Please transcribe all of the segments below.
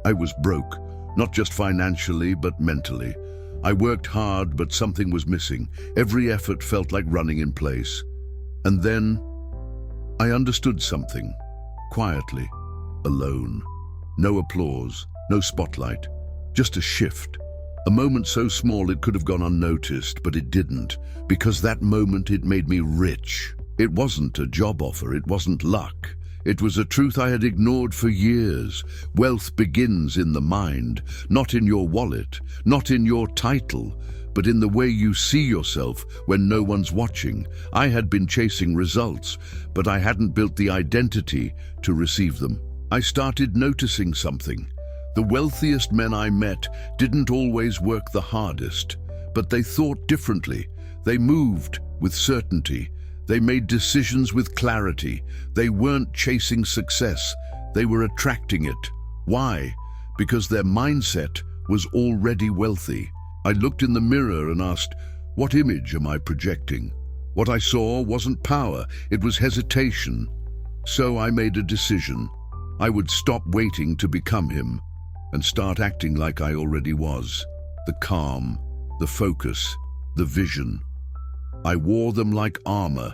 I was broke, not just financially, but mentally. I worked hard, but something was missing. Every effort felt like running in place. And then I understood something, quietly, alone. No applause, no spotlight, just a shift. A moment so small it could have gone unnoticed, but it didn't, because that moment it made me rich. It wasn't a job offer, it wasn't luck. It was a truth I had ignored for years. Wealth begins in the mind, not in your wallet, not in your title, but in the way you see yourself when no one's watching. I had been chasing results, but I hadn't built the identity to receive them. I started noticing something. The wealthiest men I met didn't always work the hardest, but they thought differently. They moved with certainty. They made decisions with clarity. They weren't chasing success. They were attracting it. Why? Because their mindset was already wealthy. I looked in the mirror and asked, what image am I projecting? What I saw wasn't power, it was hesitation. So I made a decision. I would stop waiting to become him and start acting like I already was. The calm, the focus, the vision. I wore them like armor,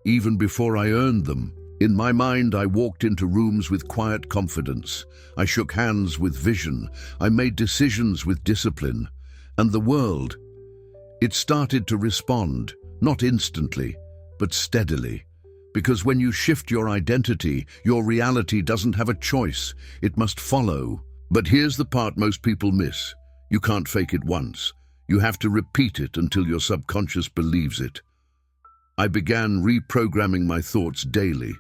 even before I earned them. In my mind, I walked into rooms with quiet confidence. I shook hands with vision. I made decisions with discipline. And the world, it started to respond, not instantly, but steadily. Because when you shift your identity, your reality doesn't have a choice. It must follow. But here's the part most people miss. You can't fake it once. You have to repeat it until your subconscious believes it. I began reprogramming my thoughts daily,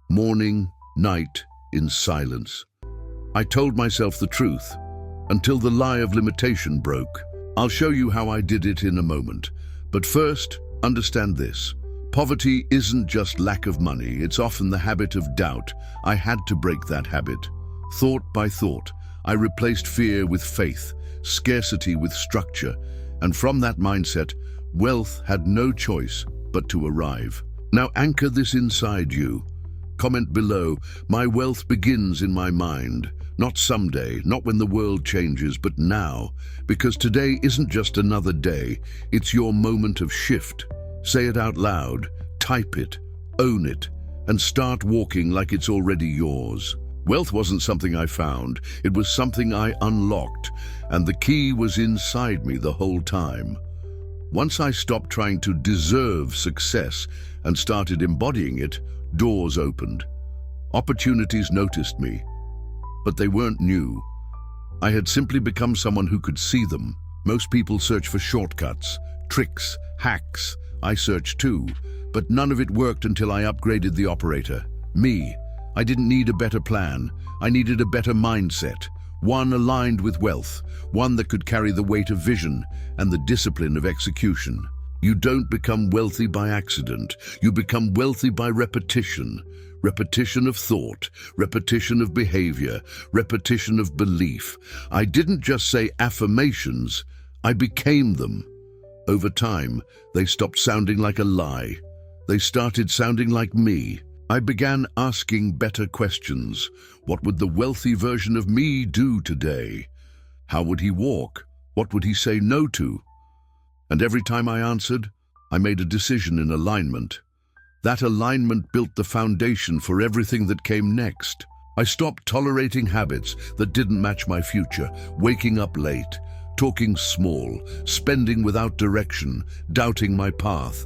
morning, night, in silence. I told myself the truth, until the lie of limitation broke. I'll show you how I did it in a moment. But first, understand this. Poverty isn't just lack of money, it's often the habit of doubt. I had to break that habit. Thought by thought, I replaced fear with faith, scarcity with structure, and from that mindset, wealth had no choice but to arrive. Now anchor this inside you. Comment below, my wealth begins in my mind. Not someday, not when the world changes, but now. Because today isn't just another day, it's your moment of shift. Say it out loud, type it, own it, and start walking like it's already yours. Wealth wasn't something I found, it was something I unlocked, and the key was inside me the whole time. Once I stopped trying to deserve success and started embodying it, doors opened. Opportunities noticed me, but they weren't new. I had simply become someone who could see them. Most people search for shortcuts, tricks, hacks. I searched too, but none of it worked until I upgraded the operator. Me. I didn't need a better plan. I needed a better mindset. One aligned with wealth, one that could carry the weight of vision and the discipline of execution. You don't become wealthy by accident. You become wealthy by repetition. Repetition of thought, repetition of behavior, repetition of belief. I didn't just say affirmations, I became them. Over time, they stopped sounding like a lie. They started sounding like me. I began asking better questions. What would the wealthy version of me do today? How would he walk? What would he say no to? And every time I answered, I made a decision in alignment. That alignment built the foundation for everything that came next. I stopped tolerating habits that didn't match my future, waking up late, talking small, spending without direction, doubting my path.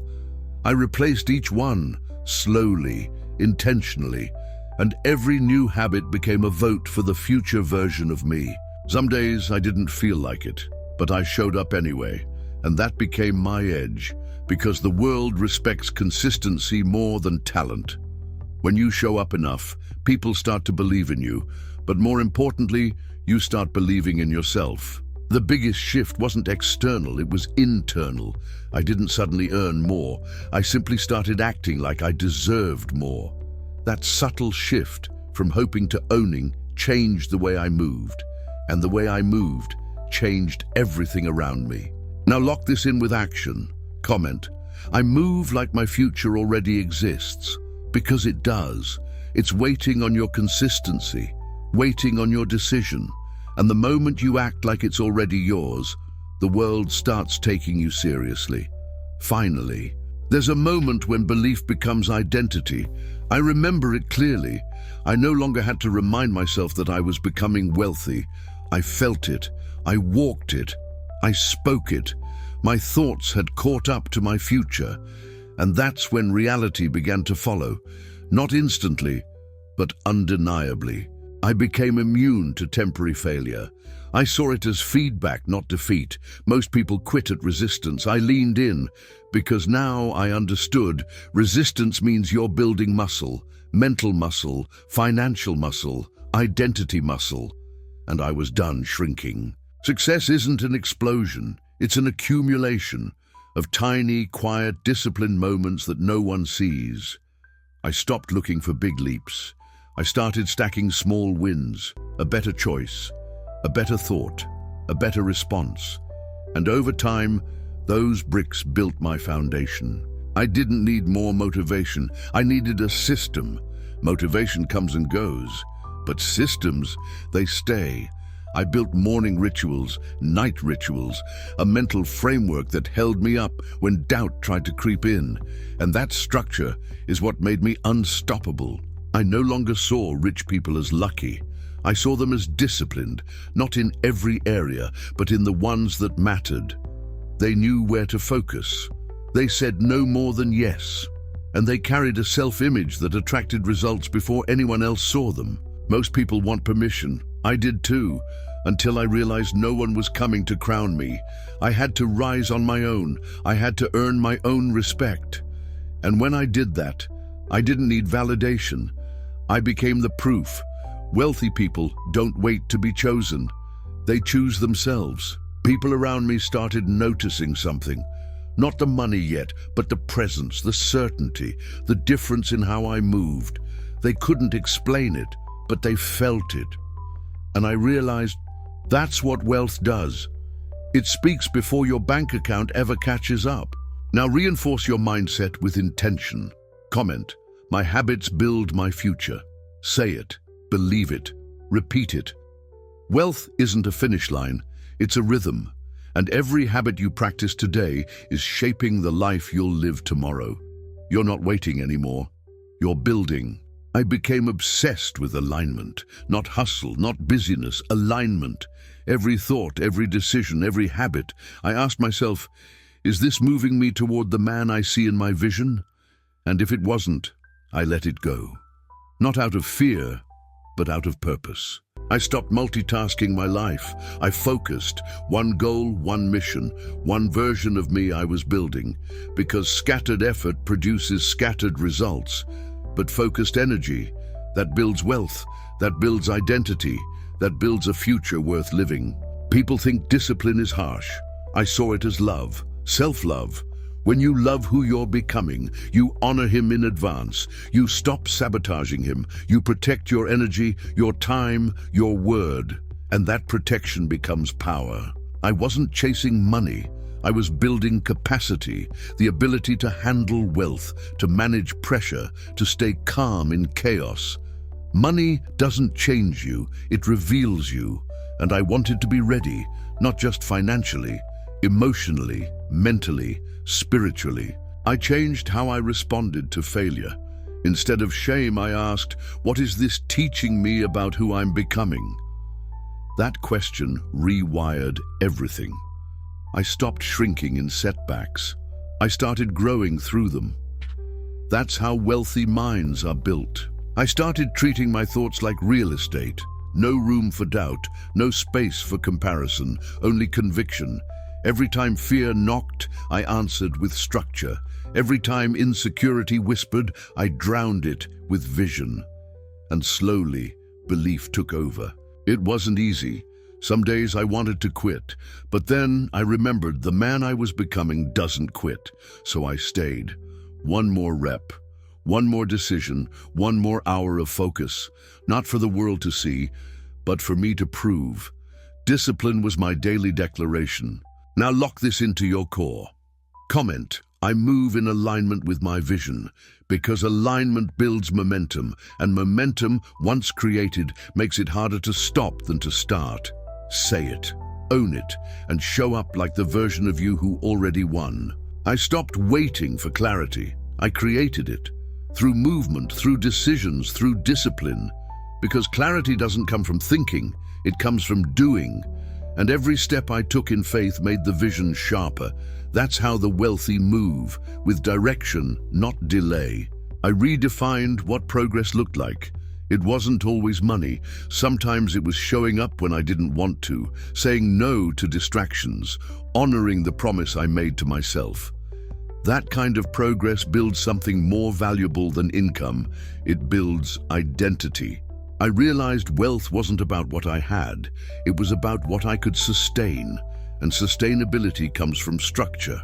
I replaced each one, slowly, intentionally, and every new habit became a vote for the future version of me. Some days I didn't feel like it, but I showed up anyway, and that became my edge, because the world respects consistency more than talent. When you show up enough, people start to believe in you, but more importantly, you start believing in yourself. The biggest shift wasn't external, it was internal. I didn't suddenly earn more. I simply started acting like I deserved more. That subtle shift from hoping to owning changed the way I moved, and the way I moved changed everything around me. Now lock this in with action. Comment, I move like my future already exists, because it does. It's waiting on your consistency, waiting on your decision, And the moment you act like it's already yours, the world starts taking you seriously. Finally, there's a moment when belief becomes identity. I remember it clearly. I no longer had to remind myself that I was becoming wealthy. I felt it. I walked it. I spoke it. My thoughts had caught up to my future. And that's when reality began to follow. Not instantly, but undeniably. I became immune to temporary failure. I saw it as feedback, not defeat. Most people quit at resistance. I leaned in because now I understood resistance means you're building muscle, mental muscle, financial muscle, identity muscle. And I was done shrinking. Success isn't an explosion. It's an accumulation of tiny, quiet, disciplined moments that no one sees. I stopped looking for big leaps. I started stacking small wins, a better choice, a better thought, a better response. And over time, those bricks built my foundation. I didn't need more motivation. I needed a system. Motivation comes and goes, but systems, they stay. I built morning rituals, night rituals, a mental framework that held me up when doubt tried to creep in. And that structure is what made me unstoppable. I no longer saw rich people as lucky. I saw them as disciplined, not in every area, but in the ones that mattered. They knew where to focus. They said no more than yes. And they carried a self-image that attracted results before anyone else saw them. Most people want permission. I did too, until I realized no one was coming to crown me. I had to rise on my own. I had to earn my own respect. And when I did that, I didn't need validation. I became the proof. Wealthy people don't wait to be chosen. They choose themselves. People around me started noticing something. Not the money yet, but the presence, the certainty, the difference in how I moved. They couldn't explain it, but they felt it. And I realized that's what wealth does. It speaks before your bank account ever catches up. Now reinforce your mindset with intention. Comment, my habits build my future. Say it, believe it, repeat it. Wealth isn't a finish line, it's a rhythm. And every habit you practice today is shaping the life you'll live tomorrow. You're not waiting anymore, you're building. I became obsessed with alignment, not hustle, not busyness, alignment. Every thought, every decision, every habit, I asked myself, is this moving me toward the man I see in my vision? And if it wasn't, I let it go. Not out of fear, but out of purpose. I stopped multitasking my life. I focused, one goal, one mission, one version of me I was building, because scattered effort produces scattered results. But focused energy, that builds wealth, that builds identity, that builds a future worth living. People think discipline is harsh. I saw it as love, self-love. When you love who you're becoming, you honor him in advance. You stop sabotaging him. You protect your energy, your time, your word. And that protection becomes power. I wasn't chasing money. I was building capacity, the ability to handle wealth, to manage pressure, to stay calm in chaos. Money doesn't change you, it reveals you. And I wanted to be ready, not just financially, emotionally, mentally, spiritually. I changed how I responded to failure. Instead of shame, I asked, what is this teaching me about who I'm becoming? That question rewired everything. I stopped shrinking in setbacks. I started growing through them. That's how wealthy minds are built. I started treating my thoughts like real estate. No room for doubt, no space for comparison, only conviction. Every time fear knocked, I answered with structure. Every time insecurity whispered, I drowned it with vision. And slowly, belief took over. It wasn't easy. Some days I wanted to quit, but then I remembered the man I was becoming doesn't quit, so I stayed. One more rep, one more decision, one more hour of focus, not for the world to see, but for me to prove. Discipline was my daily declaration. Now lock this into your core. Comment, I move in alignment with my vision, because alignment builds momentum, and momentum, once created, makes it harder to stop than to start. say it, own it, and show up like the version of you who already won. I stopped waiting for clarity. I created it. Through movement, through decisions, through discipline. Because clarity doesn't come from thinking, it comes from doing. And every step I took in faith made the vision sharper. That's how the wealthy move, with direction, not delay. I redefined what progress looked like. It wasn't always money. Sometimes it was showing up when I didn't want to, saying no to distractions, honoring the promise I made to myself. That kind of progress builds something more valuable than income. It builds identity. I realized wealth wasn't about what I had. It was about what I could sustain. And sustainability comes from structure.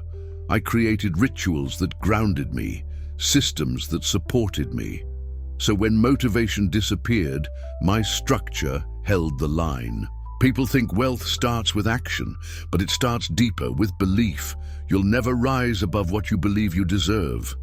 I created rituals that grounded me, systems that supported me. So when motivation disappeared, my structure held the line. People think wealth starts with action, but it starts deeper, with belief. You'll never rise above what you believe you deserve.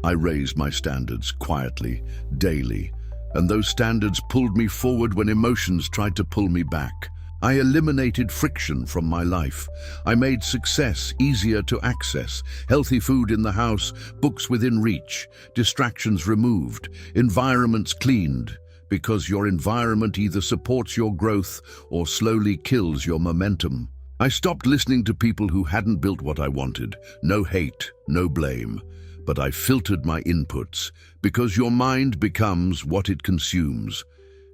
I raised my standards quietly, daily, and those standards pulled me forward when emotions tried to pull me back. I eliminated friction from my life. I made success easier to access. Healthy food in the house, books within reach, distractions removed, environments cleaned. Because your environment either supports your growth or slowly kills your momentum. I stopped listening to people who hadn't built what I wanted. No hate, no blame. But I filtered my inputs, because your mind becomes what it consumes.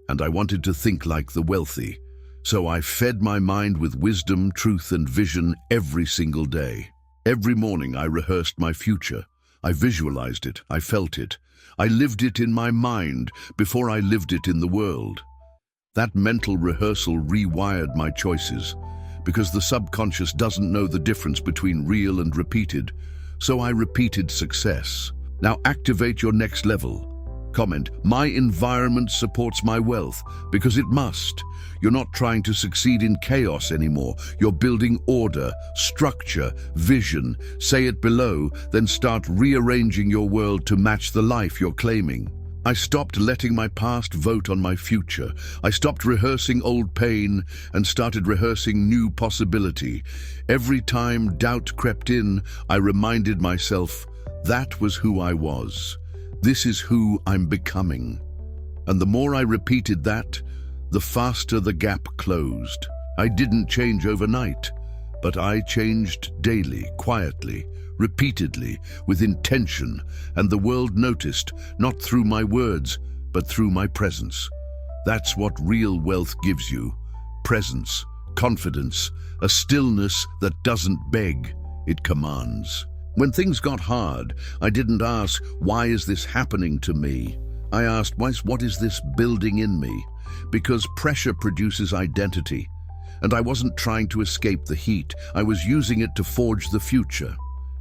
And I wanted to think like the wealthy. So I fed my mind with wisdom, truth, and vision every single day. Every morning I rehearsed my future. I visualized it, I felt it. I lived it in my mind before I lived it in the world. That mental rehearsal rewired my choices, because the subconscious doesn't know the difference between real and repeated. So I repeated success. Now activate your next level. Comment, my environment supports my wealth, because it must. You're not trying to succeed in chaos anymore. You're building order, structure, vision. Say it below, then start rearranging your world to match the life you're claiming. I stopped letting my past vote on my future. I stopped rehearsing old pain and started rehearsing new possibility. Every time doubt crept in, I reminded myself, that was who I was. This is who I'm becoming. And the more I repeated that, the faster the gap closed. I didn't change overnight, but I changed daily, quietly, repeatedly, with intention, and the world noticed, not through my words, but through my presence. That's what real wealth gives you. Presence, confidence, a stillness that doesn't beg, it commands. When things got hard, I didn't ask, why is this happening to me? I asked, what is this building in me? Because pressure produces identity. And I wasn't trying to escape the heat. I was using it to forge the future.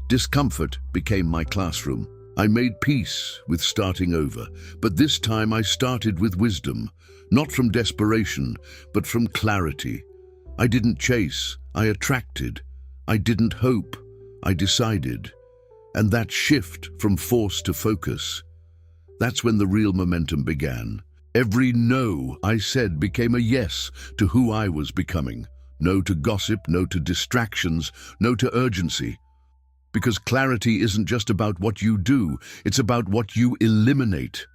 Discomfort became my classroom. I made peace with starting over. But this time I started with wisdom. Not from desperation, but from clarity. I didn't chase, I attracted. I didn't hope, I decided. And that shift from force to focus, that's when the real momentum began. Every no I said became a yes to who I was becoming. No to gossip, no to distractions, no to urgency. Because clarity isn't just about what you do, it's about what you eliminate.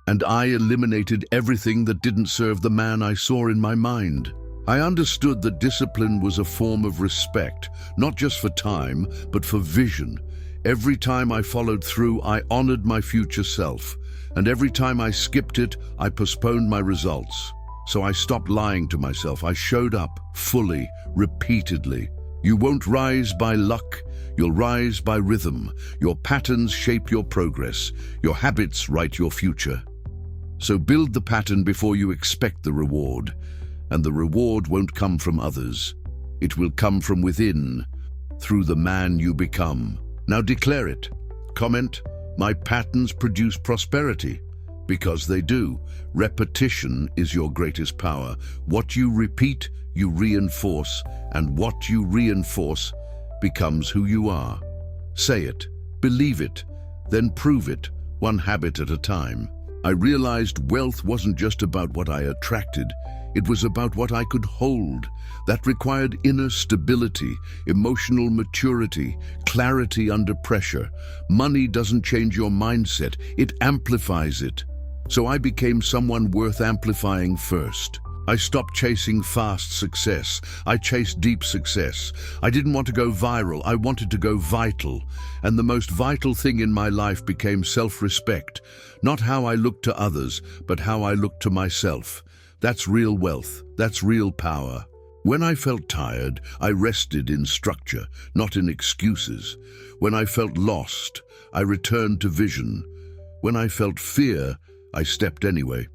And I eliminated everything that didn't serve the man I saw in my mind. I understood that discipline was a form of respect, not just for time, but for vision. Every time I followed through, I honored my future self. And every time I skipped it, I postponed my results. So I stopped lying to myself. I showed up fully, repeatedly. You won't rise by luck, you'll rise by rhythm. Your patterns shape your progress. Your habits write your future. So build the pattern before you expect the reward. And the reward won't come from others. It will come from within, through the man you become. Now declare it. Comment, my patterns produce prosperity. Because they do. Repetition is your greatest power. What you repeat, you reinforce, and what you reinforce becomes who you are. Say it, believe it, then prove it, one habit at a time. I realized wealth wasn't just about what I attracted, It was about what I could hold. That required inner stability, emotional maturity, clarity under pressure. Money doesn't change your mindset, it amplifies it. So I became someone worth amplifying first. I stopped chasing fast success. I chased deep success. I didn't want to go viral, I wanted to go vital. And the most vital thing in my life became self-respect. Not how I looked to others, but how I looked to myself. That's real wealth. That's real power. When I felt tired, I rested in structure, not in excuses. When I felt lost, I returned to vision. When I felt fear, I stepped anyway.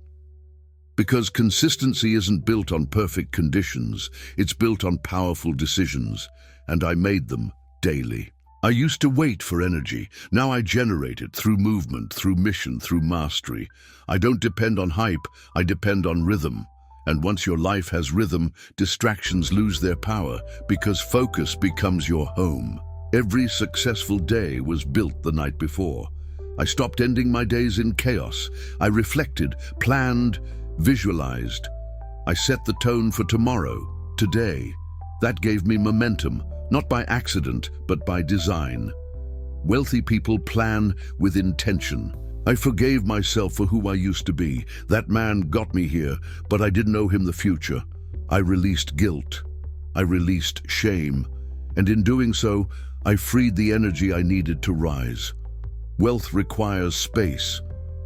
Because consistency isn't built on perfect conditions, it's built on powerful decisions, and I made them daily. I used to wait for energy. Now I generate it through movement, through mission, through mastery. I don't depend on hype, I depend on rhythm. And once your life has rhythm, distractions lose their power because focus becomes your home. Every successful day was built the night before. I stopped ending my days in chaos. I reflected, planned, visualized. I set the tone for tomorrow, today. That gave me momentum, not by accident, but by design. Wealthy people plan with intention. I forgave myself for who I used to be. That man got me here, but I didn't owe him the future. I released guilt. I released shame. And in doing so, I freed the energy I needed to rise. Wealth requires space.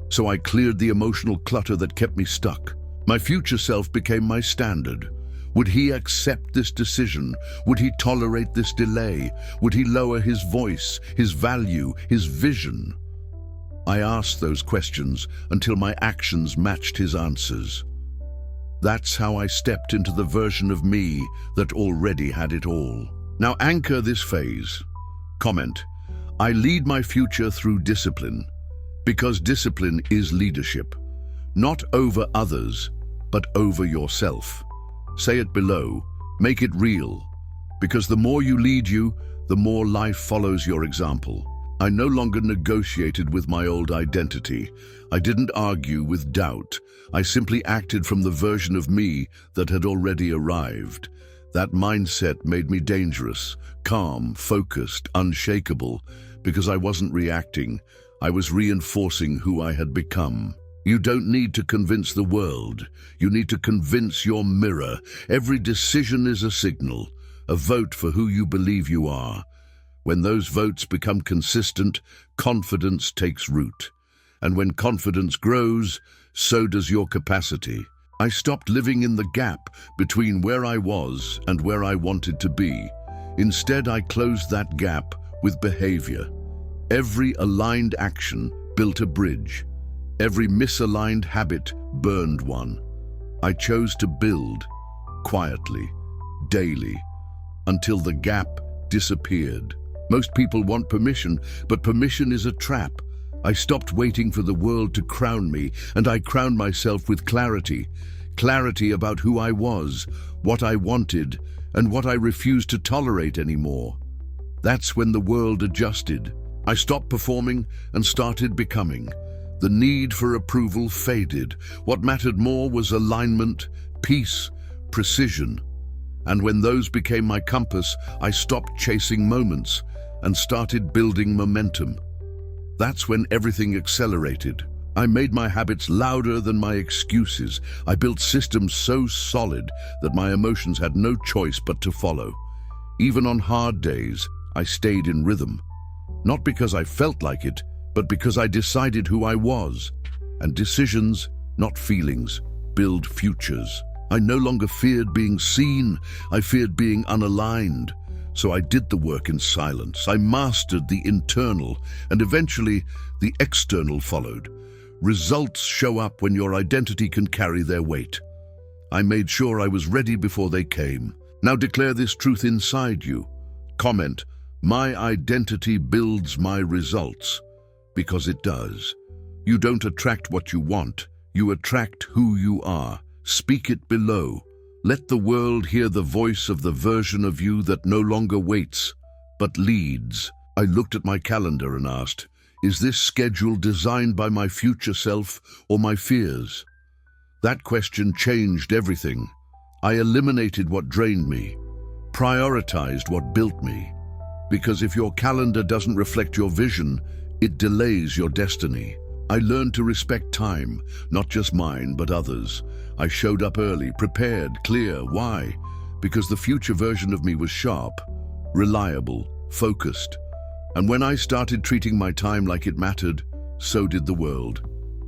So I cleared the emotional clutter that kept me stuck. My future self became my standard. Would he accept this decision? Would he tolerate this delay? Would he lower his voice, his value, his vision? I asked those questions until my actions matched his answers. That's how I stepped into the version of me that already had it all. Now anchor this phase. Comment: I lead my future through discipline, because discipline is leadership. Not over others, but over yourself. Say it below, make it real, because the more you lead you, the more life follows your example. I no longer negotiated with my old identity. I didn't argue with doubt. I simply acted from the version of me that had already arrived. That mindset made me dangerous, calm, focused, unshakable, because I wasn't reacting. I was reinforcing who I had become. You don't need to convince the world. You need to convince your mirror. Every decision is a signal, a vote for who you believe you are. When those votes become consistent, confidence takes root. And when confidence grows, so does your capacity. I stopped living in the gap between where I was and where I wanted to be. Instead, I closed that gap with behavior. Every aligned action built a bridge. Every misaligned habit burned one. I chose to build, quietly, daily, until the gap disappeared. Most people want permission, but permission is a trap. I stopped waiting for the world to crown me, and I crowned myself with clarity. Clarity about who I was, what I wanted, and what I refused to tolerate anymore. That's when the world adjusted. I stopped performing and started becoming. The need for approval faded. What mattered more was alignment, peace, precision. And when those became my compass, I stopped chasing moments and started building momentum. That's when everything accelerated. I made my habits louder than my excuses. I built systems so solid that my emotions had no choice but to follow. Even on hard days, I stayed in rhythm. Not because I felt like it, but because I decided who I was. And decisions, not feelings, build futures. I no longer feared being seen, I feared being unaligned. So I did the work in silence. I mastered the internal, and eventually the external followed. Results show up when your identity can carry their weight. I made sure I was ready before they came. Now declare this truth inside you. Comment: my identity builds my results. Because it does. You don't attract what you want, you attract who you are. Speak it below. Let the world hear the voice of the version of you that no longer waits, but leads. I looked at my calendar and asked, is this schedule designed by my future self or my fears? That question changed everything. I eliminated what drained me, prioritized what built me. Because if your calendar doesn't reflect your vision, it delays your destiny. I learned to respect time, not just mine, but others. I showed up early, prepared, clear. Why? Because the future version of me was sharp, reliable, focused. And when I started treating my time like it mattered, so did the world.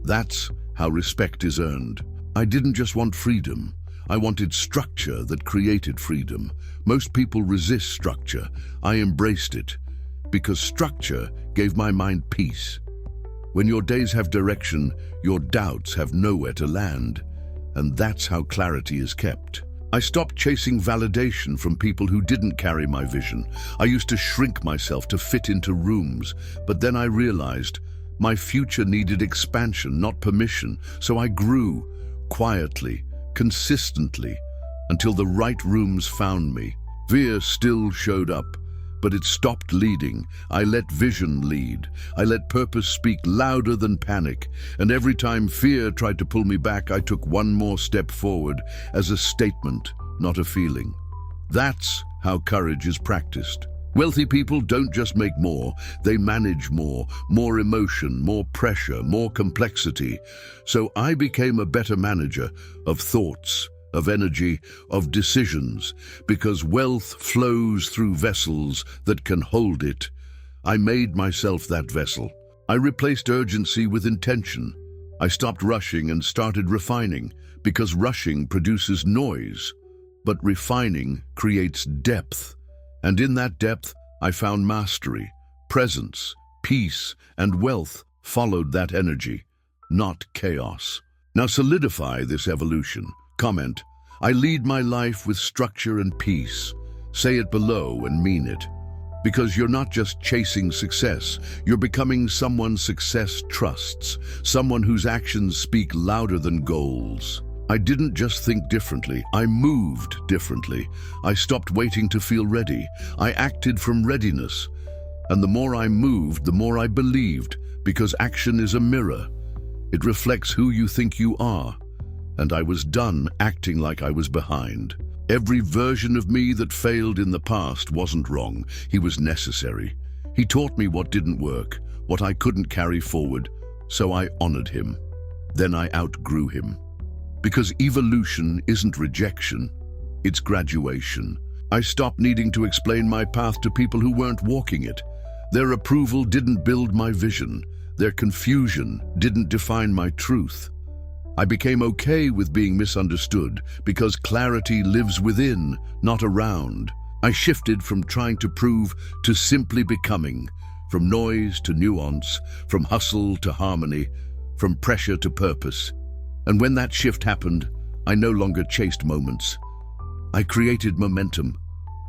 That's how respect is earned. I didn't just want freedom. I wanted structure that created freedom. Most people resist structure. I embraced it because structure gave my mind peace. When your days have direction, your doubts have nowhere to land. And that's how clarity is kept. I stopped chasing validation from people who didn't carry my vision. I used to shrink myself to fit into rooms, but then I realized my future needed expansion, not permission. So I grew quietly, consistently, until the right rooms found me. Fear still showed up, but it stopped leading. I let vision lead. I let purpose speak louder than panic. And every time fear tried to pull me back, I took one more step forward as a statement, not a feeling. That's how courage is practiced. Wealthy people don't just make more, they manage more emotion, more pressure, more complexity. So I became a better manager of thoughts, of energy, of decisions, because wealth flows through vessels that can hold it. I made myself that vessel. I replaced urgency with intention. I stopped rushing and started refining, because rushing produces noise, but refining creates depth. And in that depth, I found mastery, presence, peace, and wealth followed that energy, not chaos. Now solidify this evolution. Comment, I lead my life with structure and peace. Say it below and mean it. Because you're not just chasing success, you're becoming someone success trusts, someone whose actions speak louder than goals. I didn't just think differently, I moved differently. I stopped waiting to feel ready. I acted from readiness. And the more I moved, the more I believed, because action is a mirror. It reflects who you think you are. And I was done acting like I was behind. Every version of me that failed in the past wasn't wrong. He was necessary. He taught me what didn't work, what I couldn't carry forward. So I honored him. Then I outgrew him. Because evolution isn't rejection, it's graduation. I stopped needing to explain my path to people who weren't walking it. Their approval didn't build my vision. Their confusion didn't define my truth. I became okay with being misunderstood because clarity lives within, not around. I shifted from trying to prove to simply becoming, from noise to nuance, from hustle to harmony, from pressure to purpose. And when that shift happened, I no longer chased moments. I created momentum,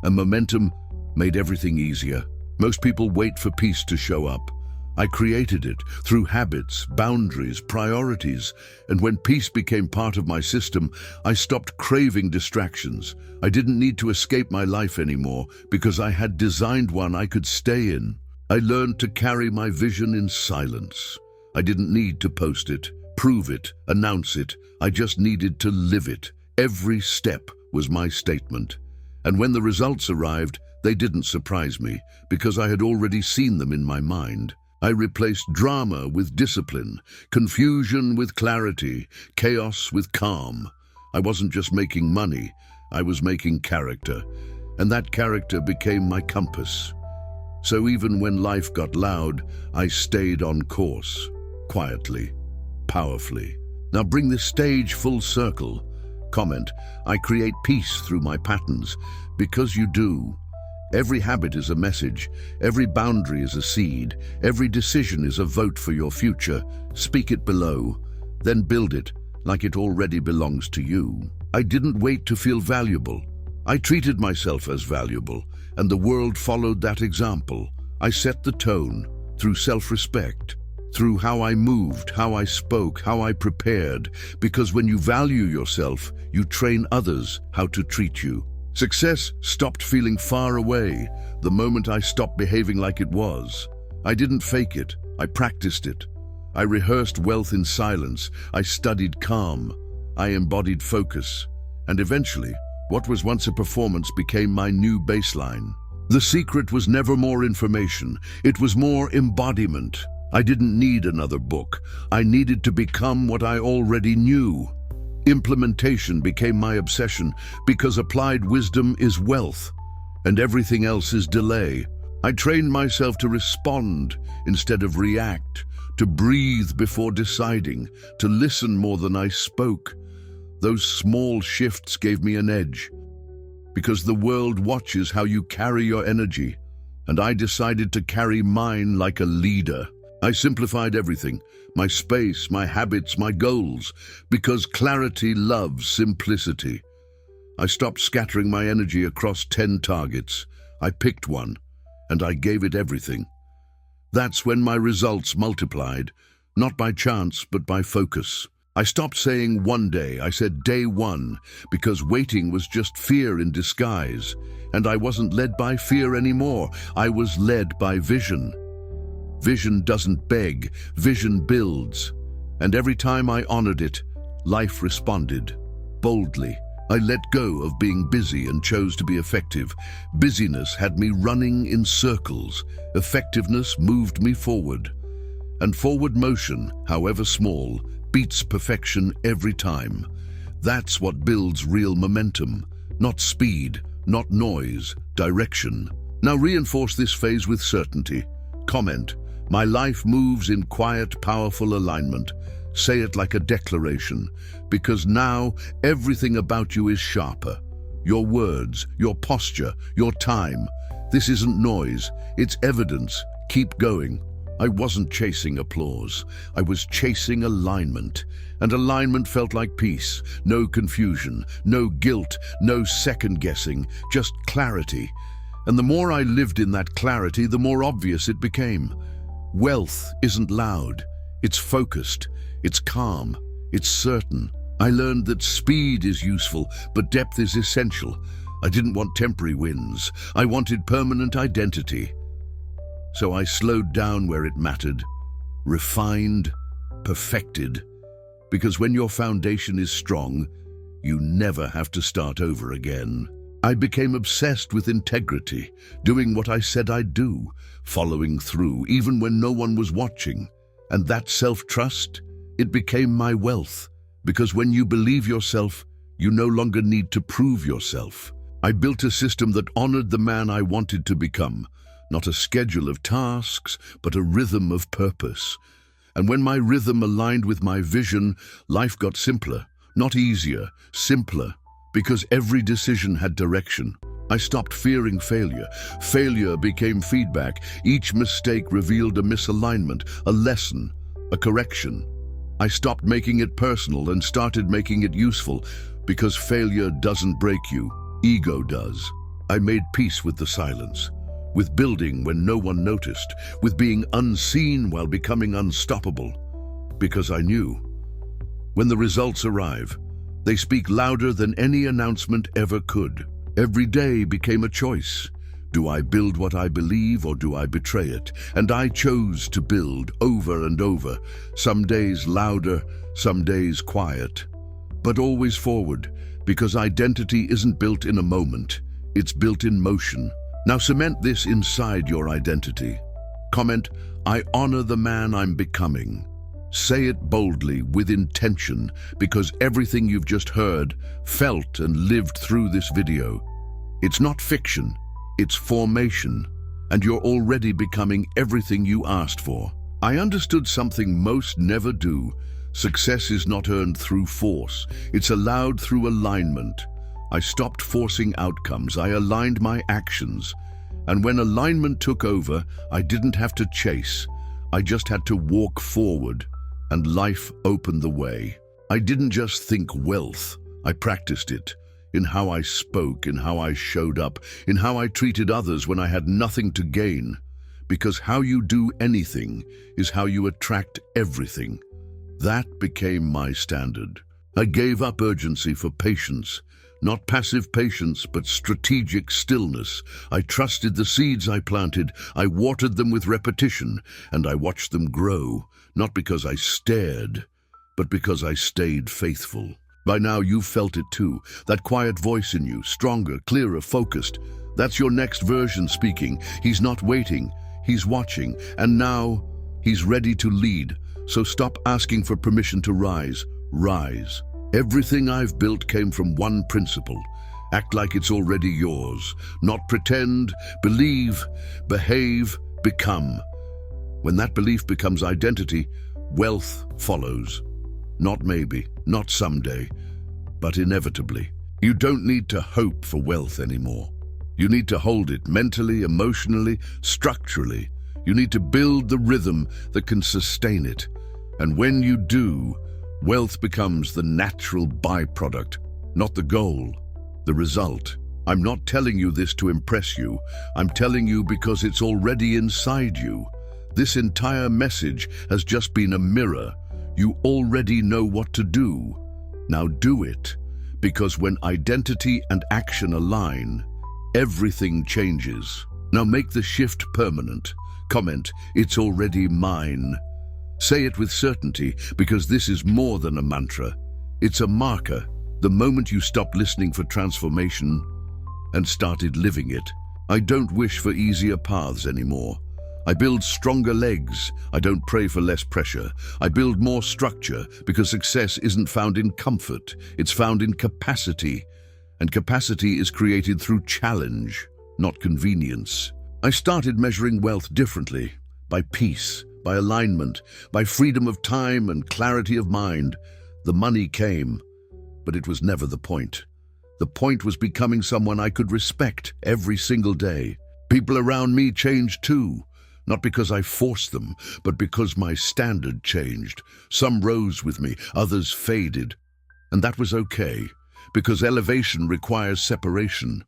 and momentum made everything easier. Most people wait for peace to show up. I created it through habits, boundaries, priorities, and when peace became part of my system, I stopped craving distractions. I didn't need to escape my life anymore because I had designed one I could stay in. I learned to carry my vision in silence. I didn't need to post it, prove it, announce it. I just needed to live it. Every step was my statement. And when the results arrived, they didn't surprise me because I had already seen them in my mind. I replaced drama with discipline, confusion with clarity, chaos with calm. I wasn't just making money, I was making character. And that character became my compass. So even when life got loud, I stayed on course, quietly, powerfully. Now bring this stage full circle. Comment, I create peace through my patterns, because you do. Every habit is a message, every boundary is a seed, every decision is a vote for your future. Speak it below, then build it like it already belongs to you. I didn't wait to feel valuable. I treated myself as valuable, and the world followed that example. I set the tone through self-respect, through how I moved, how I spoke, how I prepared, because when you value yourself, you train others how to treat you. Success stopped feeling far away the moment I stopped behaving like it was. I didn't fake it, I practiced it. I rehearsed wealth in silence, I studied calm. I embodied focus, and eventually, what was once a performance became my new baseline. The secret was never more information, it was more embodiment. I didn't need another book. I needed to become what I already knew. Implementation became my obsession because applied wisdom is wealth, and everything else is delay. I trained myself to respond instead of react, to breathe before deciding, to listen more than I spoke. Those small shifts gave me an edge, because the world watches how you carry your energy, and I decided to carry mine like a leader. I simplified everything, my space, my habits, my goals, because clarity loves simplicity. I stopped scattering my energy across 10 targets. I picked one, and I gave it everything. That's when my results multiplied, not by chance, but by focus. I stopped saying one day, I said day one, because waiting was just fear in disguise, and I wasn't led by fear anymore. I was led by vision. Vision doesn't beg, vision builds. And every time I honored it, life responded. Boldly, I let go of being busy and chose to be effective. Busyness had me running in circles. Effectiveness moved me forward. And forward motion, however small, beats perfection every time. That's what builds real momentum. Not speed, not noise, direction. Now reinforce this phase with certainty. Comment, my life moves in quiet, powerful alignment. Say it like a declaration, because now everything about you is sharper. Your words, your posture, your time. This isn't noise, it's evidence. Keep going. I wasn't chasing applause. I was chasing alignment. And alignment felt like peace. No confusion, no guilt, no second guessing, just clarity. And the more I lived in that clarity, the more obvious it became. Wealth isn't loud. It's focused. It's calm. It's certain. I learned that speed is useful, but depth is essential. I didn't want temporary wins. I wanted permanent identity. So I slowed down where it mattered, refined, perfected. Because when your foundation is strong, you never have to start over again. I became obsessed with integrity, doing what I said I'd do, following through, even when no one was watching. And that self-trust, it became my wealth. Because when you believe yourself, you no longer need to prove yourself. I built a system that honored the man I wanted to become. Not a schedule of tasks, but a rhythm of purpose. And when my rhythm aligned with my vision, life got simpler, not easier, simpler, because every decision had direction. I stopped fearing failure. Failure became feedback. Each mistake revealed a misalignment, a lesson, a correction. I stopped making it personal and started making it useful, because failure doesn't break you, ego does. I made peace with the silence. With building when no one noticed, with being unseen while becoming unstoppable. Because I knew, when the results arrive, they speak louder than any announcement ever could. Every day became a choice. Do I build what I believe or do I betray it? And I chose to build over and over, some days louder, some days quiet. But always forward, because identity isn't built in a moment, it's built in motion. Now cement this inside your identity. Comment, I honor the man I'm becoming. Say it boldly, with intention, because everything you've just heard, felt and lived through this video. It's not fiction, it's formation, and you're already becoming everything you asked for. I understood something most never do. Success is not earned through force, it's allowed through alignment. I stopped forcing outcomes, I aligned my actions. And when alignment took over, I didn't have to chase. I just had to walk forward, and life opened the way. I didn't just think wealth, I practiced it. In how I spoke, in how I showed up, in how I treated others when I had nothing to gain. Because how you do anything is how you attract everything. That became my standard. I gave up urgency for patience. Not passive patience, but strategic stillness. I trusted the seeds I planted. I watered them with repetition, and I watched them grow, not because I stared, but because I stayed faithful. By now you've felt it too, that quiet voice in you, stronger, clearer, focused. That's your next version speaking. He's not waiting, he's watching, and now he's ready to lead. So stop asking for permission to rise. Rise. Everything I've built came from one principle. Act like it's already yours. Not pretend, believe, behave, become. When that belief becomes identity, wealth follows. Not maybe, not someday, but inevitably. You don't need to hope for wealth anymore. You need to hold it mentally, emotionally, structurally. You need to build the rhythm that can sustain it. And when you do, wealth becomes the natural byproduct, not the goal, the result. I'm not telling you this to impress you. I'm telling you because it's already inside you. This entire message has just been a mirror. You already know what to do. Now do it, because when identity and action align, everything changes. Now make the shift permanent. Comment, "It's already mine." Say it with certainty, because this is more than a mantra. It's a marker, the moment you stopped listening for transformation and started living it. I don't wish for easier paths anymore. I build stronger legs. I don't pray for less pressure. I build more structure, because success isn't found in comfort. It's found in capacity. And capacity is created through challenge, not convenience. I started measuring wealth differently, by peace, by alignment, by freedom of time and clarity of mind. The money came, but it was never the point. The point was becoming someone I could respect every single day. People around me changed too. Not because I forced them, but because my standard changed. Some rose with me, others faded. And that was okay, because elevation requires separation.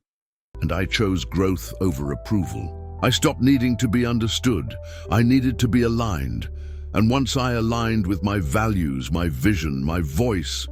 And I chose growth over approval. I stopped needing to be understood. I needed to be aligned. And once I aligned with my values, my vision, my voice,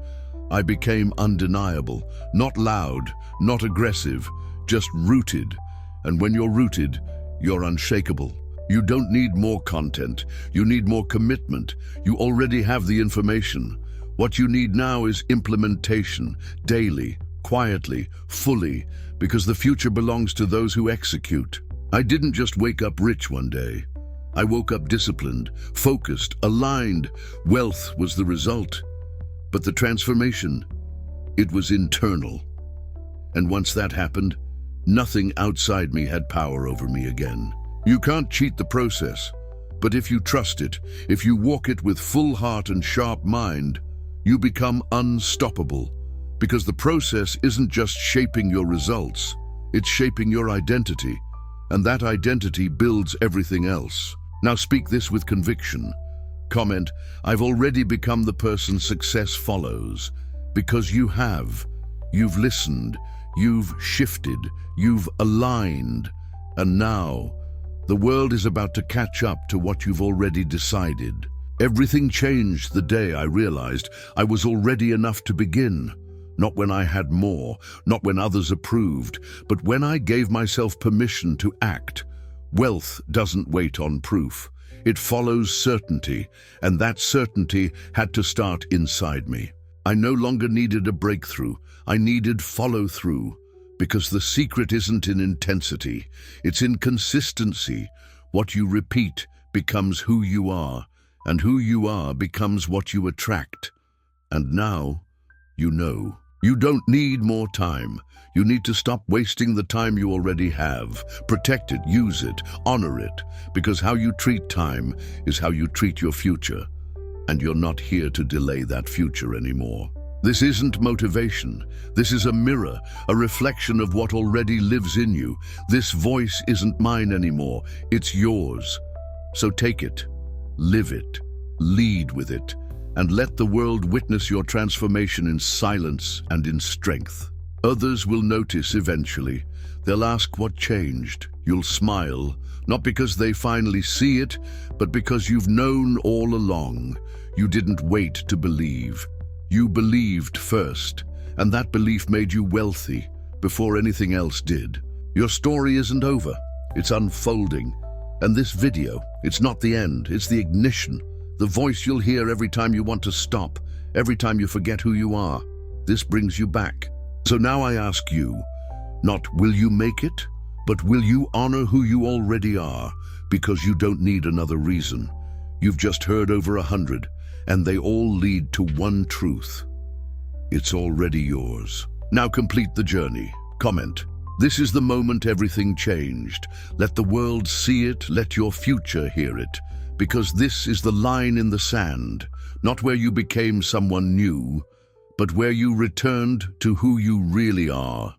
I became undeniable. Not loud, not aggressive, just rooted. And when you're rooted, you're unshakable. You don't need more content. You need more commitment. You already have the information. What you need now is implementation, daily, quietly, fully, because the future belongs to those who execute. I didn't just wake up rich one day. I woke up disciplined, focused, aligned. Wealth was the result. But the transformation, it was internal. And once that happened, nothing outside me had power over me again. You can't cheat the process, but if you trust it, if you walk it with full heart and sharp mind, you become unstoppable. Because the process isn't just shaping your results, it's shaping your identity, and that identity builds everything else. Now speak this with conviction. Comment, "I've already become the person success follows," because you have. You've listened, you've shifted, you've aligned, and now, the world is about to catch up to what you've already decided. Everything changed the day I realized I was already enough to begin. Not when I had more, not when others approved, but when I gave myself permission to act. Wealth doesn't wait on proof. It follows certainty, and that certainty had to start inside me. I no longer needed a breakthrough. I needed follow-through. Because the secret isn't in intensity, it's in consistency. What you repeat becomes who you are, and who you are becomes what you attract. And now, you know. You don't need more time. You need to stop wasting the time you already have. Protect it, use it, honor it, because how you treat time is how you treat your future. And you're not here to delay that future anymore. This isn't motivation. This is a mirror, a reflection of what already lives in you. This voice isn't mine anymore. It's yours. So take it, live it, lead with it, and let the world witness your transformation in silence and in strength. Others will notice eventually. They'll ask what changed. You'll smile, not because they finally see it, but because you've known all along. You didn't wait to believe. You believed first, and that belief made you wealthy before anything else did. Your story isn't over, it's unfolding. And this video, it's not the end, it's the ignition. The voice you'll hear every time you want to stop, every time you forget who you are. This brings you back. So now I ask you, not will you make it, but will you honor who you already are, because you don't need another reason. You've just heard over 100, and they all lead to one truth. It's already yours. Now complete the journey. Comment. This is the moment everything changed. Let the world see it, let your future hear it. Because this is the line in the sand, not where you became someone new, but where you returned to who you really are.